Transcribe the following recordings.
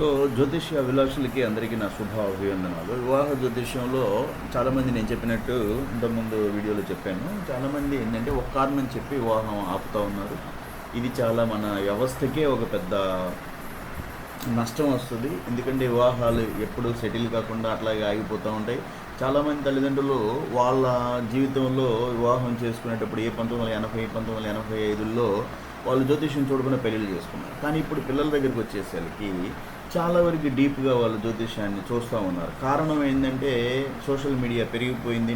So జ్యోతిష్య అభిలాషులకి అందరికీ నా శుభ అభివందనాలు. వివాహ జ్యోతిష్యంలో చాలామంది నేను చెప్పినట్టు ఇంతకుముందు వీడియోలో చెప్పాను. చాలామంది ఏంటంటే ఒక కారణం చెప్పి వివాహం ఆపుతూ ఉన్నారు. ఇది చాలా మన వ్యవస్థకే ఒక పెద్ద నష్టం వస్తుంది. ఎందుకంటే వివాహాలు ఎప్పుడూ సెటిల్ కాకుండా అట్లాగే ఆగిపోతూ ఉంటాయి. చాలామంది తల్లిదండ్రులు వాళ్ళ జీవితంలో వివాహం చేసుకునేటప్పుడు 1980 1985లో వాళ్ళు జ్యోతిష్యం చూడకుండా పెళ్ళిళ్ళు చేసుకున్నారు. కానీ ఇప్పుడు పిల్లల దగ్గరికి వచ్చేసరికి చాలా వరకు డీప్గా వాళ్ళు జ్యోతిష్యాన్ని చూస్తూ ఉన్నారు. కారణం ఏంటంటే సోషల్ మీడియా పెరిగిపోయింది.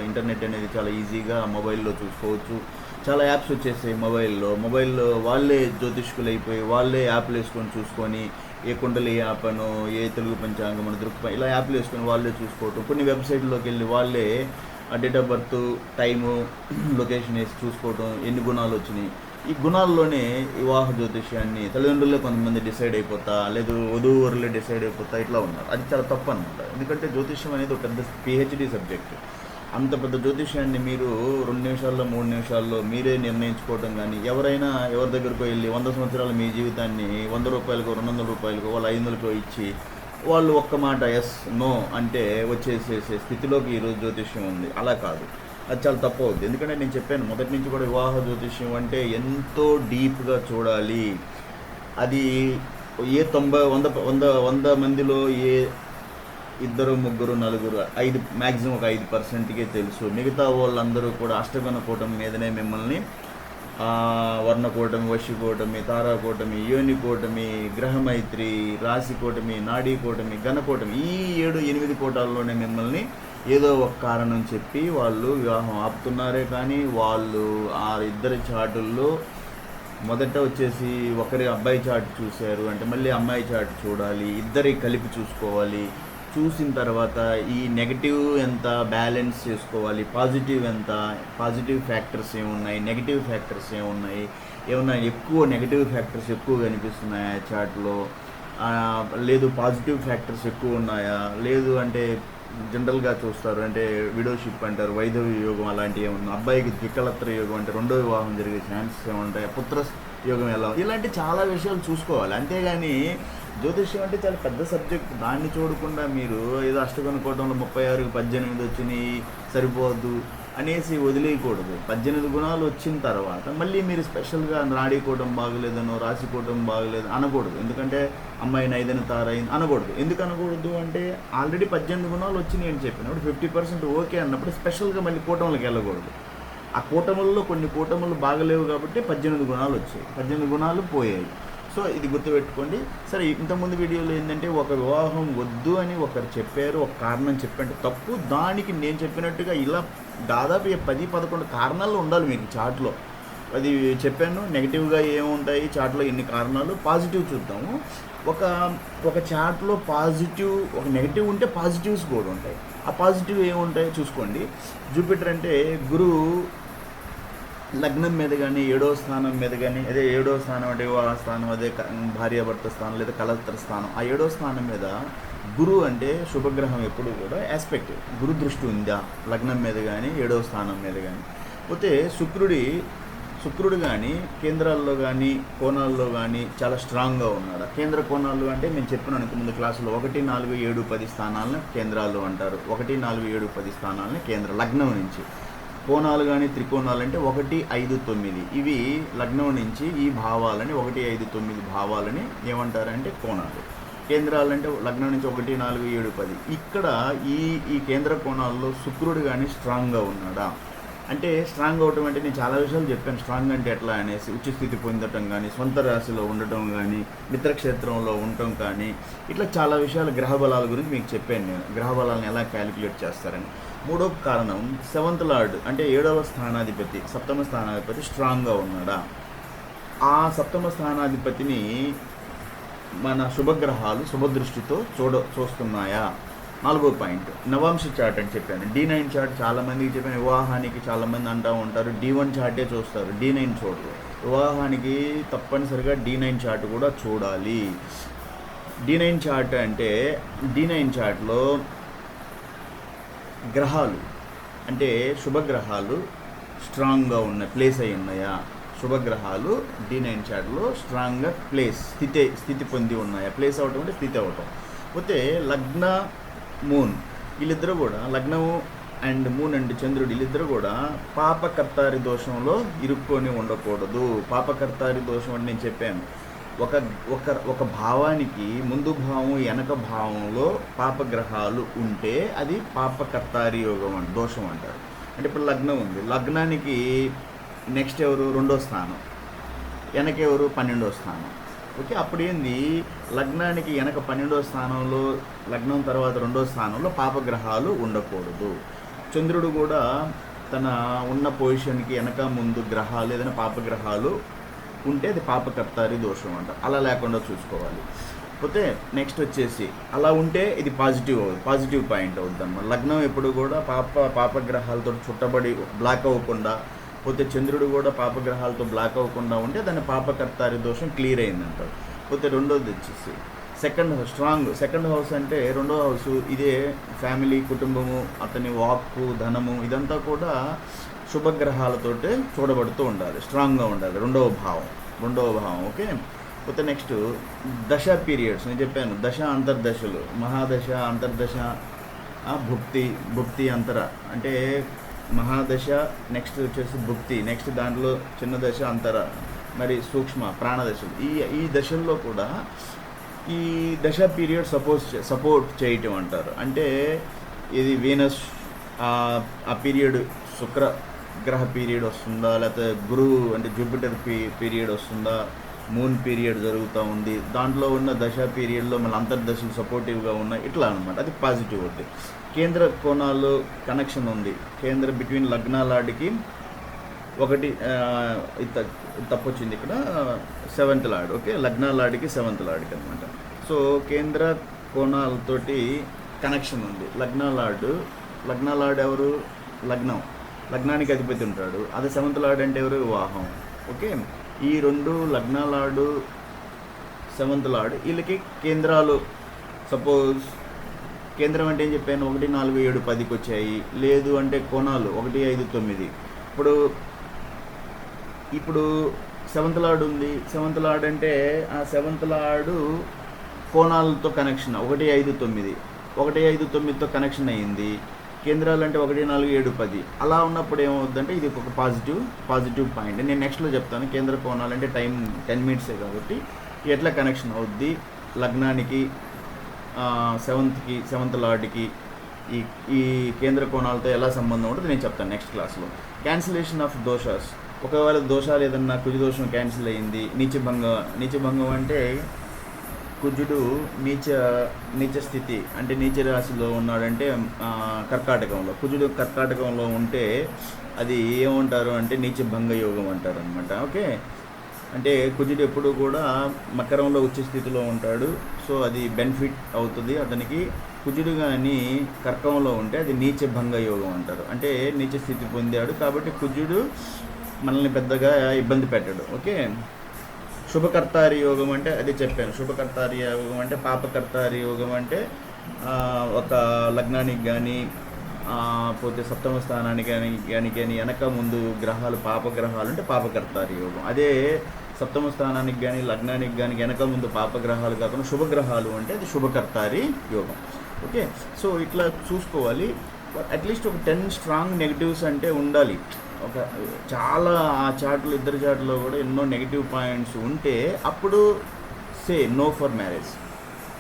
ఇంటర్నెట్ అనేది చాలా ఈజీగా మొబైల్లో చూసుకోవచ్చు. చాలా యాప్స్ వచ్చేసాయి మొబైల్లో వాళ్ళే జ్యోతిష్కులు అయిపోయి వాళ్ళే యాప్లు వేసుకొని చూసుకొని ఏ కుండలి యాప్ అనో ఏ తెలుగు పంచాంగం అని ఇలా యాప్లు వేసుకొని వాళ్ళే చూసుకోవటం. కొన్ని వెబ్సైట్లోకి వెళ్ళి వాళ్ళే date of birth time location వేసి చూసుకోవటం, ఎన్ని గుణాలు వచ్చినాయి. ఈ గుణాల్లోనే వివాహ జ్యోతిష్యాన్ని తల్లిదండ్రులే కొంతమంది డిసైడ్ అయిపోతా, లేదు వధూవరులే డిసైడ్ అయిపోతా ఇట్లా ఉన్నారు. అది చాలా తప్పు అనమాట. ఎందుకంటే జ్యోతిష్యం అనేది ఒక పెద్ద PhD సబ్జెక్ట్. అంత పెద్ద జ్యోతిష్యాన్ని మీరు 2 నిమిషాల్లో 3 నిమిషాల్లో మీరే నిర్ణయించుకోవడం కానీ, ఎవరైనా ఎవరి దగ్గరకు వెళ్ళి 100 సంవత్సరాలు మీ జీవితాన్ని 100 రూపాయలకో 200 రూపాయలకో వాళ్ళ 500కో ఇచ్చి వాళ్ళు ఒక్క మాట ఎస్ నో అంటే వచ్చేసేసే స్థితిలోకి ఈరోజు జ్యోతిష్యం ఉంది. అలా కాదు, అది చాలా తప్పు అవుతుంది. ఎందుకంటే నేను చెప్పాను మొదటి నుంచి కూడా వివాహ జ్యోతిష్యం అంటే ఎంతో డీప్గా చూడాలి. అది ఏ 100 మందిలో ఏ 2 3 4 5 మ్యాక్సిమం ఒక 5%కే తెలుసు. మిగతా వాళ్ళందరూ కూడా అష్టగణ కూటమి మీదనే మిమ్మల్ని వర్ణకూటమి, వశికూటమి, తారాకూటమి, యోనికూటమి, గ్రహమైత్రి, రాశికూటమి, నాడీకూటమి, ఘనకూటమి ఈ 7-8 కూటాల్లోనే మిమ్మల్ని ఏదో ఒక కారణం చెప్పి వాళ్ళు వివాహం ఆపుతున్నారే. కానీ వాళ్ళు ఆ ఇద్దరి చాటుల్లో మొదట వచ్చేసి ఒకరి అబ్బాయి చాటు చూశారు అంటే మళ్ళీ అమ్మాయి చాటు చూడాలి, ఇద్దరి కలిపి చూసుకోవాలి. చూసిన తర్వాత ఈ నెగటివ్ ఎంత బ్యాలెన్స్ చేసుకోవాలి, పాజిటివ్ ఎంత, పాజిటివ్ ఫ్యాక్టర్స్ ఏమున్నాయి, నెగటివ్ ఫ్యాక్టర్స్ ఏమున్నాయి, ఏమన్నా ఎక్కువ నెగటివ్ ఫ్యాక్టర్స్ ఎక్కువ కనిపిస్తున్నాయా చాట్లో, లేదు పాజిటివ్ ఫ్యాక్టర్స్ ఎక్కువ ఉన్నాయా, లేదు అంటే జనరల్గా చూస్తారు అంటే విడోషిప్ అంటారు, వైధవ్య యోగం అలాంటివి ఏమన్నా, అబ్బాయికి ద్వికళత్ర యోగం అంటే రెండో వివాహం జరిగే ఛాన్సెస్ ఏముంటాయి, పుత్ర యోగం ఎలా, ఇలాంటి చాలా విషయాలు చూసుకోవాలి. అంతేగాని జ్యోతిష్యం అంటే చాలా పెద్ద సబ్జెక్ట్. దాన్ని చూడకుండా మీరు ఏదో అష్టగణ కూటంలో 36కి 18 వచ్చినాయి సరిపోద్దు అనేసి వదిలేయకూడదు. 18 గుణాలు వచ్చిన తర్వాత మళ్ళీ మీరు స్పెషల్గా నాడీకూటం బాగలేదనో రాశికూటం బాగలేదు అనకూడదు. ఎందుకంటే అమ్మాయిని 5 తారైంది అనకూడదు. ఎందుకు అనకూడదు అంటే ఆల్రెడీ 18 గుణాలు వచ్చినాయి అని చెప్పినప్పుడు 50% ఓకే అన్నప్పుడు స్పెషల్గా మళ్ళీ కూటములకు వెళ్ళకూడదు. ఆ కూటముల్లో కొన్ని కూటములు బాగలేవు కాబట్టి 18 గుణాలు వచ్చాయి, 18 గుణాలు పోయాయి. సో ఇది గుర్తుపెట్టుకోండి. సరే, ఇంతకుముందు వీడియోలో ఏంటంటే ఒక వివాహం వద్దు అని ఒకరు చెప్పారు, ఒక కారణం చెప్పంటే తప్పు. దానికి నేను చెప్పినట్టుగా ఇలా దాదాపు 10-11 కారణాలు ఉండాలి మీకు చాట్లో. అది చెప్పాను. నెగిటివ్గా ఏముంటాయి చాట్లో ఎన్ని కారణాలు, పాజిటివ్ చూద్దాము. ఒక చాట్లో పాజిటివ్ ఒక నెగిటివ్ ఉంటే పాజిటివ్స్ కూడా ఉంటాయి. ఆ పాజిటివ్ ఏముంటాయో చూసుకోండి. జూపిటర్ అంటే గురువు లగ్నం మీద కానీ 7వ స్థానం మీద కానీ, అదే 7వ స్థానం అంటే వివాహ స్థానం, అదే భార్యాభర్త స్థానం లేదా కలత్ర స్థానం, ఆ 7వ స్థానం మీద గురువు అంటే శుభగ్రహం ఎప్పుడు కూడా ఆస్పెక్ట్ గురు దృష్టి ఉందా లగ్నం మీద కానీ 7వ స్థానం మీద కానీ. పోతే శుక్రుడు కానీ కేంద్రాల్లో కానీ కోణాల్లో కానీ చాలా స్ట్రాంగ్గా ఉన్నాడు. కేంద్ర కోణాలు అంటే నేను చెప్పినాను ఇంతకుముందు క్లాసులో 1 4 7 10 స్థానాలను కేంద్రాలు అంటారు. 1 4 7 10 స్థానాలని కేంద్ర లగ్నం నుంచి. కోణాలు కానీ త్రికోణాలు అంటే 1 5 9 ఇవి లగ్నం నుంచి ఈ భావాలని 1 5 9 భావాలని ఏమంటారంటే కోణాలు. కేంద్రాలంటే లగ్నం నుంచి 1 4 7 10. ఇక్కడ ఈ కేంద్ర కోణాల్లో శుక్రుడు కానీ స్ట్రాంగ్గా ఉన్నాడా అంటే, స్ట్రాంగ్ అవటం అంటే నేను చాలా విషయాలు చెప్పాను. స్ట్రాంగ్ అంటే ఎట్లా అనేసి ఉచ్చస్థితి పొందటం కానీ, సొంత రాశిలో ఉండటం కానీ, మిత్రక్షేత్రంలో ఉండటం కానీ, ఇట్లా చాలా విషయాలు గ్రహ బలాల గురించి మీకు చెప్పాను నేను. గ్రహ బలాలను ఎలా క్యాలిక్యులేట్ చేస్తారని. మూడవ కారణం 7th లార్డ్ అంటే 7వ స్థానాధిపతి, 7వ స్థానాధిపతి స్ట్రాంగ్గా ఉన్నాడా. ఆ 7వ స్థానాధిపతిని మన శుభగ్రహాలు శుభదృష్టితో చూస్తున్నాయా. 4వ పాయింట్ నవాంశ చార్ట్ అని చెప్పాను. D9 చార్ట్ చాలామందికి చెప్పాను. వివాహానికి చాలామంది అంటూ ఉంటారు D1 చార్టే చూస్తారు, D9 చూడరు. వివాహానికి తప్పనిసరిగా D9 చార్ట్ కూడా చూడాలి. D9 చార్ట్ అంటే D9 చార్ట్లో గ్రహాలు అంటే శుభగ్రహాలు స్ట్రాంగ్గా ఉన్నాయి, ప్లేస్ అయి ఉన్నాయా, శుభగ్రహాలు D9 చార్ట్లో స్ట్రాంగ్గా స్థితి పొంది ఉన్నాయి. ప్లేస్ అవటం అంటే స్థితి అవటం. పోతే లగ్న మూన్ వీళ్ళిద్దరూ కూడా, లగ్నము అండ్ మూన్ అండ్ చంద్రుడు వీళ్ళిద్దరూ కూడా పాపకర్తారి దోషంలో ఇరుక్కొని ఉండకూడదు. పాపకర్తారి దోషం అని నేను చెప్పాను. ఒక భావానికి ముందు భావం వెనక భావంలో పాపగ్రహాలు ఉంటే అది పాపకర్తారి యోగం దోషం అంటారు. అంటే ఇప్పుడు లగ్నం ఉంది, లగ్నానికి నెక్స్ట్ ఎవరు? 2వ స్థానం, వెనకెవరు? 12వ స్థానం. ఓకే, అప్పుడు ఏంది, లగ్నానికి వెనక 12వ స్థానంలో, లగ్నం తర్వాత 2వ స్థానంలో పాపగ్రహాలు ఉండకూడదు. చంద్రుడు కూడా తన ఉన్న పొజిషన్కి వెనక ముందు గ్రహాలు ఏదైనా పాపగ్రహాలు ఉంటే అది పాపకర్తారి దోషం అంట. అలా లేకుండా చూసుకోవాలి. పోతే నెక్స్ట్ వచ్చేసి అలా ఉంటే ఇది పాజిటివ్ పాయింట్ అవుతుంది అన్నమాట. లగ్నం ఎప్పుడు కూడా పాపగ్రహాలతో చుట్టబడి బ్లాక్ అవ్వకుండా, పోతే చంద్రుడు కూడా పాపగ్రహాలతో బ్లాక్ అవ్వకుండా ఉంటే దాని పాపకర్తారి దోషం క్లియర్ అయిందంటారు. పోతే రెండోది వచ్చేసి సెకండ్ హౌస్ అంటే 2వ హౌస్ ఇదే ఫ్యామిలీ, కుటుంబము, అతని వాక్కు, ధనము ఇదంతా కూడా శుభగ్రహాలతోటే చూడబడుతూ ఉండాలి, స్ట్రాంగ్గా ఉండాలి. 2వ భావం. ఓకే, పోతే నెక్స్ట్ దశ పీరియడ్స్ నేను చెప్పాను. దశ అంతర్దశలు, మహాదశ, అంతర్దశ, భుక్తి అంతర అంటే మహాదశ, నెక్స్ట్ వచ్చేసి భుక్తి, నెక్స్ట్ దాంట్లో చిన్న దశ అంతర, మరి సూక్ష్మ ప్రాణదశలు. ఈ దశల్లో కూడా ఈ దశ పీరియడ్ సపోర్ట్ చేయటం అంటారు. అంటే ఇది వీనస్ ఆ పీరియడ్ శుక్ర గ్రహ పీరియడ్ వస్తుందా, లేకపోతే గురువు అంటే జూపిటర్ పీరియడ్ వస్తుందా, మూన్ పీరియడ్ జరుగుతూ ఉంది, దాంట్లో ఉన్న దశ పీరియడ్లో మళ్ళీ అంతర్దశలు సపోర్టివ్గా ఉన్నాయి, ఇట్లా అనమాట. అది పాజిటివ్ అవుతుంది. కేంద్ర కోణాలు కనెక్షన్ ఉంది. బిట్వీన్ లగ్నాలాడికి ఒకటి తప్పొచ్చింది ఇక్కడ 7th లార్డ్. ఓకే, లగ్నాలాడికి 7th లార్డ్కి అనమాట. సో కేంద్ర కోణాలతోటి కనెక్షన్ ఉంది. లగ్నాలార్డ్ ఎవరు? లగ్నానికి అధిపతి ఉంటాడు. అదే 7th లార్డ్ అంటే ఎవరు? వివాహం. ఓకే, ఈ 2 లగ్నాలార్డు 7th లార్డ్ వీళ్ళకి కేంద్రాలు. సపోజ్ కేంద్రం అంటే ఏం చెప్పాను? 1, 4, 7, 10కి వచ్చాయి. లేదు అంటే కోణాలు 1, 5, 9. ఇప్పుడు 7th లార్డ్ ఉంది. 7th లార్డ్ అంటే ఆ 7th లార్డు కోణాలతో కనెక్షన్ 1, 5, 9. 1, 5, 9తో కనెక్షన్ అయ్యింది. కేంద్రాలు అంటే 1, 4, 7, 10. అలా ఉన్నప్పుడు ఏమవుద్దంటే ఇది ఒక పాజిటివ్ పాయింట్. నేను నెక్స్ట్లో చెప్తాను. కేంద్ర కోణాలు అంటే టైం 10 minutes కాబట్టి ఎట్లా కనెక్షన్ అవుద్ది లగ్నానికి, 7th లార్డ్కి ఈ కేంద్ర కోణాలతో ఎలా సంబంధం ఉంటుంది నేను చెప్తాను నెక్స్ట్ క్లాస్లో. Cancellation of doshas. ఒకవేళ దోషాలు ఏదన్నా కుజ దోషం క్యాన్సిల్ అయ్యింది, నీచభంగం అంటే కుజుడు నీచ స్థితి అంటే నీచ రాశిలో ఉన్నాడంటే కర్కాటకంలో, కుజుడు కర్కాటకంలో ఉంటే అది ఏమంటారు అంటే నీచభంగ యోగం అంటారు అనమాట. ఓకే, అంటే కుజుడు ఎప్పుడు కూడా మకరంలో ఉచ్చ స్థితిలో ఉంటాడు. సో అది బెనిఫిట్ అవుతుంది అతనికి. కుజుడు కానీ కర్కంలో ఉంటే అది నీచభంగ యోగం అంటారు. అంటే నీచ స్థితి పొందాడు కాబట్టి కుజుడు మనల్ని పెద్దగా ఇబ్బంది పెట్టాడు. ఓకే, శుభకర్తారి యోగం అంటే అది చెప్పాను. శుభకర్తారి యోగం అంటే పాపకర్తారి యోగం అంటే ఒక లగ్నానికి కానీ పోతే 7వ స్థానానికి కానీ వెనక ముందు గ్రహాలు పాపగ్రహాలు అంటే పాపకర్తారి యోగం. అదే 7వ స్థానానికి కానీ లగ్నానికి కానీ వెనక ముందు పాపగ్రహాలు కాకుండా శుభగ్రహాలు అంటే అది శుభకర్తారి యోగం. ఓకే, సో ఇట్లా చూసుకోవాలి. అట్లీస్ట్ ఒక 10 స్ట్రాంగ్ నెగిటివ్స్ అంటే ఉండాలి. ఒక చాలా ఆ చార్ట్లో, ఇద్దరు చార్ట్లో కూడా ఎన్నో నెగిటివ్ పాయింట్స్ ఉంటే అప్పుడు నో ఫర్ మ్యారేజ్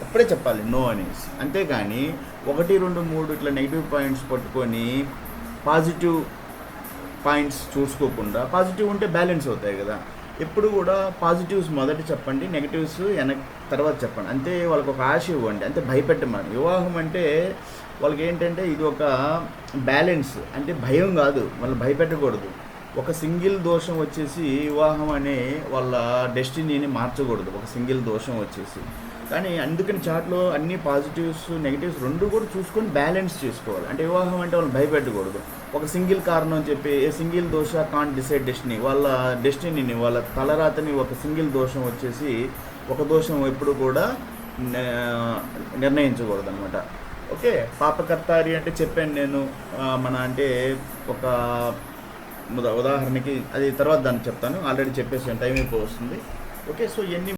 అప్పుడే చెప్పాలి నో అనేసి. అంతేగాని 1, 2, 3 ఇట్లా నెగిటివ్ పాయింట్స్ పట్టుకొని పాజిటివ్ పాయింట్స్ చూసుకోకుండా, పాజిటివ్ ఉంటే బ్యాలెన్స్ అవుతాయి కదా. ఎప్పుడు కూడా పాజిటివ్స్ మొదట చెప్పండి, నెగిటివ్స్ తర్వాత చెప్పండి. అంతే వాళ్ళకి ఒక ఆశ ఇవ్వండి, అంతే భయపెట్టమని. వివాహం అంటే వాళ్ళకి ఏంటంటే ఇది ఒక బ్యాలెన్స్, అంటే భయం కాదు, వాళ్ళు భయపెట్టకూడదు. ఒక సింగిల్ దోషం వచ్చేసి వివాహం అనే వాళ్ళ డెస్టినీని మార్చకూడదు, ఒక సింగిల్ దోషం వచ్చేసి. కానీ అందుకని చాట్లో అన్ని పాజిటివ్స్ నెగిటివ్స్ 2 కూడా చూసుకొని బ్యాలెన్స్ చేసుకోవాలి. అంటే వివాహం అంటే వాళ్ళు భయపెట్టకూడదు. ఒక సింగిల్ కారణం అని చెప్పి ఏ సింగిల్ దోష కాంట్ డిసైడ్ డెస్టినీ, వాళ్ళ డెస్టినీని వాళ్ళ తలరాతని ఒక సింగిల్ దోషం వచ్చేసి ఒక దోషం ఎప్పుడు కూడా నిర్ణయించకూడదు అనమాట. ఓకే, పాపకర్తారి అంటే చెప్పాను నేను, మన అంటే ఒక ఉదాహరణకి అది తర్వాత దాన్ని చెప్తాను, ఆల్రెడీ చెప్పేసాను, టైం అయిపోయి వస్తుంది. ఓకే, సో ఇవన్నీ